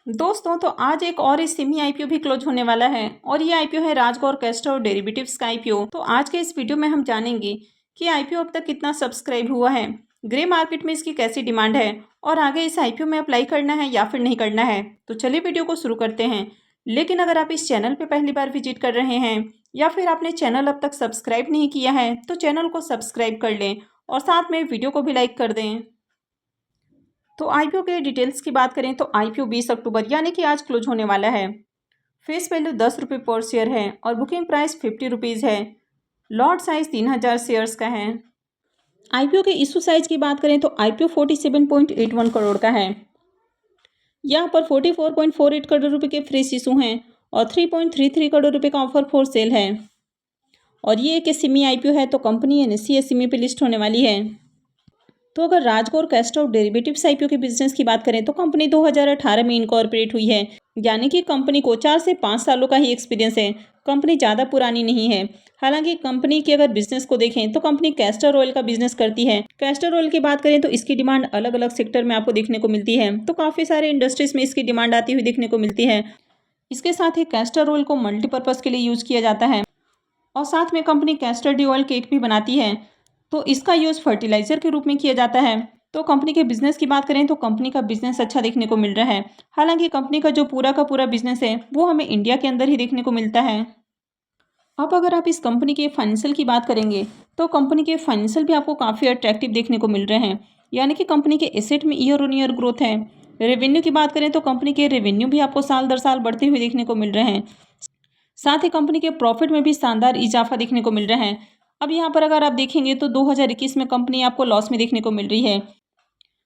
दोस्तों तो आज एक और इस सेमी आईपीओ भी क्लोज होने वाला है और ये आईपीओ है राजगौर कैस्टर डेरिवेटिव्स का आईपीओ। तो आज के इस वीडियो में हम जानेंगे कि आईपीओ अब तक कितना सब्सक्राइब हुआ है, ग्रे मार्केट में इसकी कैसी डिमांड है और आगे इस आईपीओ में अप्लाई करना है या फिर नहीं करना है। तो चलिए वीडियो को शुरू करते हैं। लेकिन अगर आप इस चैनल पर पहली बार विजिट कर रहे हैं या फिर आपने चैनल अब तक सब्सक्राइब नहीं किया है तो चैनल को सब्सक्राइब कर लें और साथ में वीडियो को भी लाइक कर दें। तो आईपीओ के डिटेल्स की बात करें तो आईपीओ 20 अक्टूबर यानी कि आज क्लोज होने वाला है। फेस वैल्यू 10 रुपये पर शेयर है और बुकिंग प्राइस 50 रुपीज़ है। लॉट साइज 3000 शेयर्स का है। आईपीओ के इशू साइज की बात करें तो आईपीओ 47.81 करोड़ का है। यहाँ पर 44.48 करोड़ रुपये के फ्रेश इशू हैं और 3.33 करोड़ रुपये का ऑफर फॉर सेल है। और ये एक सेमी आईपीओ है तो कंपनी NSE पे लिस्ट होने वाली है। तो अगर राजगौर कैस्टर डेरिवेटिव्स आईपीओ के बिजनेस की बात करें तो कंपनी 2018 में इनकॉर्पोरेट हुई है, यानी कि कंपनी को 4 से 5 सालों का ही एक्सपीरियंस है। कंपनी ज़्यादा पुरानी नहीं है। हालांकि कंपनी के अगर बिजनेस को देखें तो कंपनी कैस्टर ऑयल का बिजनेस करती है। कैस्टर ऑयल की बात करें तो इसकी डिमांड अलग अलग सेक्टर में आपको देखने को मिलती है, तो काफ़ी सारे इंडस्ट्रीज में इसकी डिमांड आती हुई देखने को मिलती है। इसके साथ ही कैस्टर ऑयल को मल्टीपर्पज़ के लिए यूज़ किया जाता है और साथ में company castor D oil cake भी बनाती है, तो इसका यूज़ फर्टिलाइज़र के रूप में किया जाता है। तो कंपनी के बिजनेस की बात करें तो कंपनी का बिजनेस अच्छा देखने को मिल रहा है। हालांकि कंपनी का जो पूरा का पूरा बिजनेस है वो हमें इंडिया के अंदर ही देखने को मिलता है। अब अगर आप इस कंपनी के फाइनेंशियल की बात करेंगे तो कंपनी के फाइनेंशियल भी आपको काफ़ी अट्रैक्टिव देखने को मिल रहे हैं, यानी कि कंपनी के एसेट में ईयर ऑन ईयर ग्रोथ है। रेवेन्यू की बात करें तो कंपनी के रेवेन्यू भी आपको साल दर साल बढ़ते हुए देखने को मिल रहे हैं। साथ ही कंपनी के प्रॉफिट में भी शानदार इजाफा देखने को मिल रहा है। अब यहाँ पर अगर आप देखेंगे तो 2021 में कंपनी आपको लॉस में देखने को मिल रही है।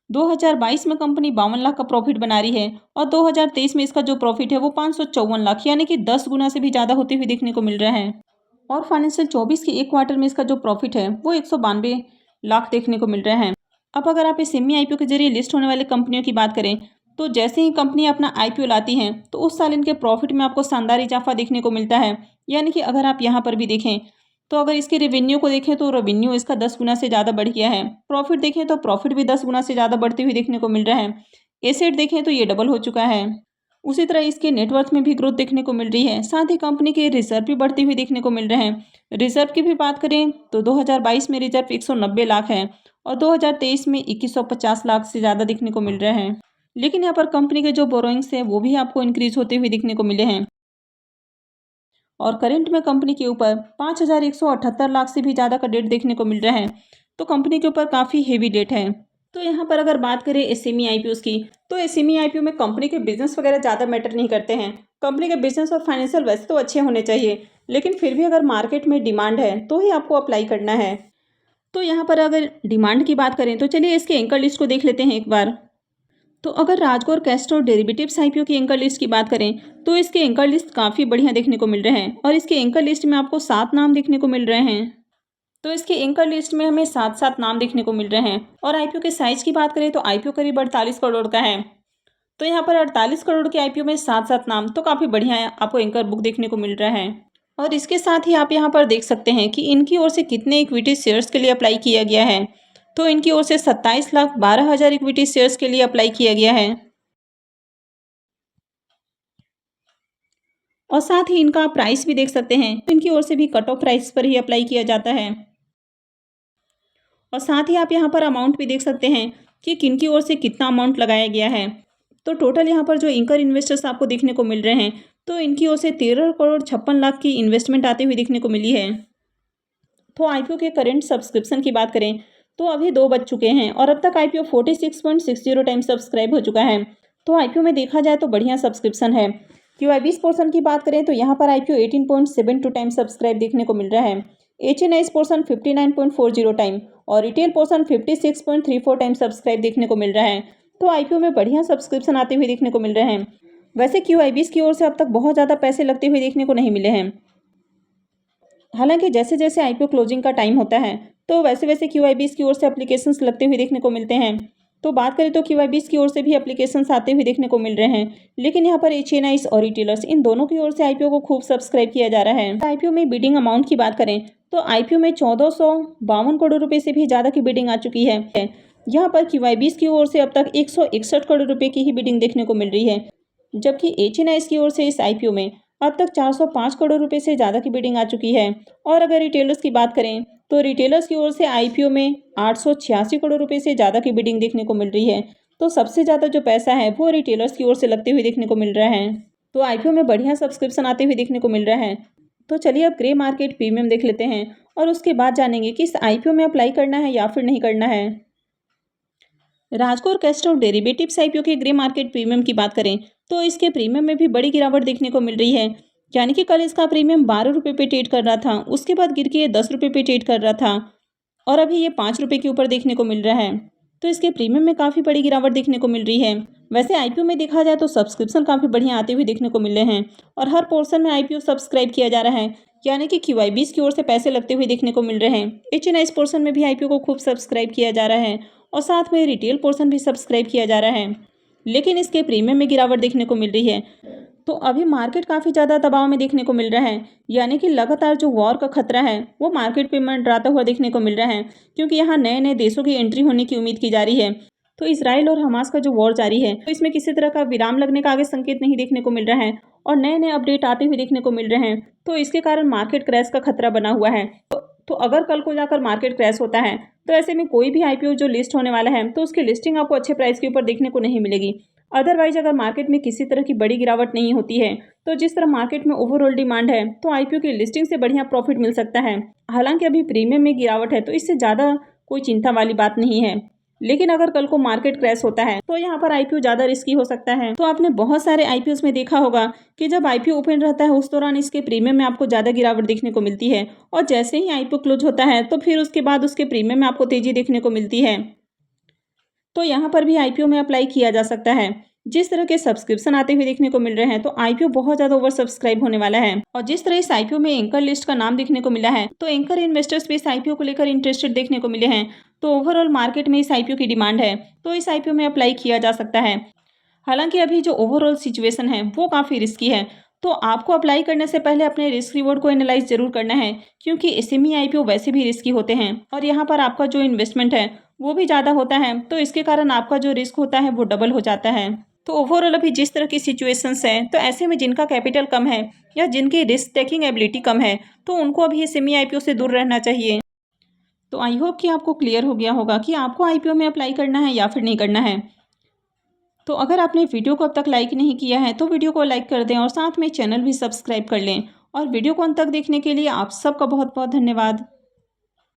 2022 में कंपनी 52 लाख का प्रॉफिट बना रही है और 2023 में इसका जो प्रॉफिट है वो 554 लाख यानी कि 10 गुना से भी ज़्यादा होते हुए देखने को मिल रहा है। और फाइनेंशियल 24 के एक क्वार्टर में इसका जो प्रॉफिट है वो 192 लाख देखने को मिल रहा है। अब अगर आप इस सेमी आईपीओ के जरिए लिस्ट होने वाली कंपनियों की बात करें तो जैसे ही कंपनी अपना आईपीओ लाती हैं तो उस साल इनके प्रॉफिट में आपको शानदार इजाफा देखने को मिलता है। यानी कि अगर आप यहाँ पर भी देखें तो अगर इसके रेवेन्यू को देखें तो रेवेन्यू इसका 10 गुना से ज़्यादा बढ़ गया है। प्रॉफिट देखें तो प्रॉफिट भी 10 गुना से ज़्यादा बढ़ते हुए देखने को मिल रहा है। एसेट देखें तो ये डबल हो चुका है। उसी तरह इसके नेटवर्थ में भी ग्रोथ देखने को मिल रही है। साथ ही कंपनी के रिजर्व भी बढ़ते हुए देखने को मिल रहे हैं। रिजर्व की भी बात करें तो 2022 में रिजर्व 190 लाख है और 2023 में 2150 लाख से ज़्यादा देखने को मिल रहे हैं। लेकिन यहाँ पर कंपनी के जो बोरोइंग्स हैं वो भी आपको इंक्रीज होते हुए देखने को मिले हैं और करंट में कंपनी के ऊपर 5178 लाख से भी ज़्यादा का डेट देखने को मिल रहा है। तो कंपनी के ऊपर काफ़ी हेवी डेट है। तो यहाँ पर अगर बात करें एसएमई आईपीओ की तो एसएमई आईपीओ में कंपनी के बिजनेस वगैरह ज़्यादा मैटर नहीं करते हैं। कंपनी के बिजनेस और फाइनेंशियल वैसे तो अच्छे होने चाहिए, लेकिन फिर भी अगर मार्केट में डिमांड है तो ही आपको अप्लाई करना है। तो यहाँ पर अगर डिमांड की बात करें तो चलिए इसके एंकर लिस्ट को देख लेते हैं एक बार। तो अगर राजगौर कैस्टर डेरिवेटिव्स आईपीओ की एंकर लिस्ट की बात करें तो इसके एंकर लिस्ट काफ़ी बढ़िया देखने को मिल रहे हैं और इसके एंकर लिस्ट में आपको 7 नाम देखने को मिल रहे हैं। तो इसके एंकर लिस्ट में हमें 7 नाम देखने को मिल रहे हैं। और आईपीओ के साइज की बात करें तो आईपीओ करीब 48 करोड़ का है। तो यहाँ पर 48 करोड़ के आईपीओ में 7 नाम तो काफ़ी बढ़िया है, आपको एंकर बुक देखने को मिल रहा है। और इसके साथ ही आप यहाँ पर देख सकते हैं कि इनकी ओर से कितने इक्विटी शेयर्स के लिए अप्लाई किया गया है। तो इनकी ओर से 27,12,000 इक्विटी शेयर्स के लिए अप्लाई किया गया है और साथ ही इनका प्राइस भी देख सकते हैं। तो इनकी ओर से भी कट ऑफ प्राइस पर ही अप्लाई किया जाता है और साथ ही आप यहाँ पर अमाउंट भी देख सकते हैं कि किनकी ओर से कितना अमाउंट लगाया गया है। तो टोटल यहाँ पर जो एंकर इन्वेस्टर्स आपको देखने को मिल रहे हैं तो इनकी ओर से 13 करोड़ 56 लाख की इन्वेस्टमेंट आती हुई देखने को मिली है। तो आईपीओ के करंट सब्सक्रिप्शन की बात करें तो अभी 2 बज चुके हैं और अब तक आईपीओ 46.60 टाइम सब्सक्राइब हो चुका है। तो आईपीओ में देखा जाए तो बढ़िया सब्सक्रिप्शन है। QIBs पोर्सन की बात करें तो यहाँ पर आईपीओ 18.72 टाइम सब्सक्राइब देखने को मिल रहा है। HNIs पोर्सन 59.40 टाइम और रिटेल पोर्सन 56.34 टाइम सब्सक्राइब देखने को मिल रहा है। तो आईपीओ में बढ़िया सब्सक्रिप्शन आते हुए देखने को मिल रहे हैं। वैसे QIBs की ओर से अब तक बहुत ज़्यादा पैसे लगते हुए देखने को नहीं मिले हैं। हालांकि जैसे जैसे आईपीओ क्लोजिंग का टाइम होता है तो वैसे वैसे QIBs की ओर से एप्लीकेशंस लगते हुए देखने को मिलते हैं। तो बात करें तो QIBs की ओर से भी एप्लीकेशंस आते हुए देखने को मिल रहे हैं, लेकिन यहाँ पर HNIs और रिटेलर्स इन दोनों की ओर से आईपीओ को खूब सब्सक्राइब किया जा रहा है। आईपीओ में बिडिंग अमाउंट की बात करें तो आईपीओ में 1452 करोड़ रुपये से भी ज़्यादा की बिडिंग आ चुकी है। यहाँ पर QIBs की ओर से अब तक 161 करोड़ रुपये की ही बिडिंग देखने को मिल रही है। जबकि HNIs की ओर से इस IPO में अब तक 405 करोड़ रुपए से ज़्यादा की बिडिंग आ चुकी है। और अगर रिटेलर्स की बात करें तो रिटेलर्स की ओर से IPO में 886 करोड़ रुपए से ज़्यादा की बिडिंग देखने को मिल रही है। तो सबसे ज़्यादा जो पैसा है वो रिटेलर्स की ओर से लगते हुए देखने को मिल रहा है। तो IPO में बढ़िया सब्सक्रिप्शन आते हुए देखने को मिल रहा है। तो चलिए अब ग्रे मार्केट प्रीमियम देख लेते हैं और उसके बाद जानेंगे कि इस IPO में अप्लाई करना है या फिर नहीं करना है। राजकोर कैस्ट्रो डेरिवेटिव्स IPO के ग्रे मार्केट प्रीमियम की बात करें तो इसके प्रीमियम में भी बड़ी गिरावट देखने को मिल रही है। यानी कि कल इसका प्रीमियम 12 रुपये पे ट्रेड कर रहा था, उसके बाद गिर के ये 10 रुपये पे ट्रेड कर रहा था और अभी ये 5 रुपये के ऊपर देखने को मिल रहा है। तो इसके प्रीमियम में काफ़ी बड़ी गिरावट देखने को मिल रही है। वैसे IPO में देखा जाए तो सब्सक्रिप्शन काफ़ी बढ़िया आते हुए देखने को मिल रहे हैं और हर पोर्शन में IPO सब्सक्राइब किया जा रहा है, यानी कि QIBs की ओर से पैसे लगते हुए देखने को मिल रहे हैं। HNIs पोर्शन में भी IPO को खूब सब्सक्राइब किया जा रहा है और साथ में रिटेल पोर्शन भी सब्सक्राइब किया जा रहा है, लेकिन इसके प्रीमियम में गिरावट देखने को मिल रही है। तो अभी मार्केट काफ़ी ज़्यादा दबाव में देखने को मिल रहा है, यानी कि लगातार जो वॉर का खतरा है वो मार्केट पे मंडराता हुआ देखने को मिल रहा है, क्योंकि यहाँ नए नए देशों की एंट्री होने की उम्मीद की जा रही है। तो इसराइल और हमास का जो वॉर जारी है तो इसमें किसी तरह का विराम लगने का आगे संकेत नहीं देखने को मिल रहा है और नए नए अपडेट आते हुए देखने को मिल रहे हैं। तो इसके कारण मार्केट क्रैश का खतरा बना हुआ है। तो अगर कल को जाकर मार्केट क्रैश होता है तो ऐसे में कोई भी IPO जो लिस्ट होने वाला है तो उसकी लिस्टिंग आपको अच्छे प्राइस के ऊपर देखने को नहीं मिलेगी। अदरवाइज अगर मार्केट में किसी तरह की बड़ी गिरावट नहीं होती है तो जिस तरह मार्केट में ओवरऑल डिमांड है तो IPO की लिस्टिंग से बढ़िया प्रॉफिट मिल सकता है। हालांकि अभी प्रीमियम में गिरावट है तो इससे ज़्यादा कोई चिंता वाली बात नहीं है, लेकिन अगर कल को मार्केट क्रैश होता है तो यहाँ पर IPO ज़्यादा रिस्की हो सकता है। तो आपने बहुत सारे IPOs में देखा होगा कि जब IPO ओपन रहता है उस दौरान इसके प्रीमियम में आपको ज़्यादा गिरावट देखने को मिलती है और जैसे ही IPO क्लोज होता है तो फिर उसके बाद उसके प्रीमियम में आपको तेज़ी देखने को मिलती है। तो यहाँ पर भी IPO में अप्लाई किया जा सकता है। जिस तरह के सब्सक्रिप्शन आते हुए देखने को मिल रहे हैं तो IPO बहुत ज़्यादा ओवर सब्सक्राइब होने वाला है। और जिस तरह इस IPO में एंकर लिस्ट का नाम देखने को मिला है तो एंकर इन्वेस्टर्स भी इस IPO को लेकर इंटरेस्टेड देखने को मिले हैं। तो ओवरऑल मार्केट में इस IPO की डिमांड है तो इस IPO में अप्लाई किया जा सकता है। हालांकि अभी जो ओवरऑल सिचुएशन है वो काफ़ी रिस्की है, तो आपको अप्लाई करने से पहले अपने रिस्क रिवॉर्ड को एनालाइज जरूर करना है, क्योंकि SME IPO वैसे भी रिस्की होते हैं और यहाँ पर आपका जो इन्वेस्टमेंट है वो भी ज़्यादा होता है, तो इसके कारण आपका जो रिस्क होता है वो डबल हो जाता है। तो ओवरऑल अभी जिस तरह की सिचुएशंस हैं तो ऐसे में जिनका कैपिटल कम है या जिनकी रिस्क टेकिंग एबिलिटी कम है तो उनको अभी SME IPO से दूर रहना चाहिए। तो आई होप कि आपको क्लियर हो गया होगा कि आपको IPO में अप्लाई करना है या फिर नहीं करना है। तो अगर आपने वीडियो को अब तक लाइक नहीं किया है तो वीडियो को लाइक कर दें और साथ में चैनल भी सब्सक्राइब कर लें। और वीडियो को अंत तक देखने के लिए आप सबका बहुत बहुत धन्यवाद।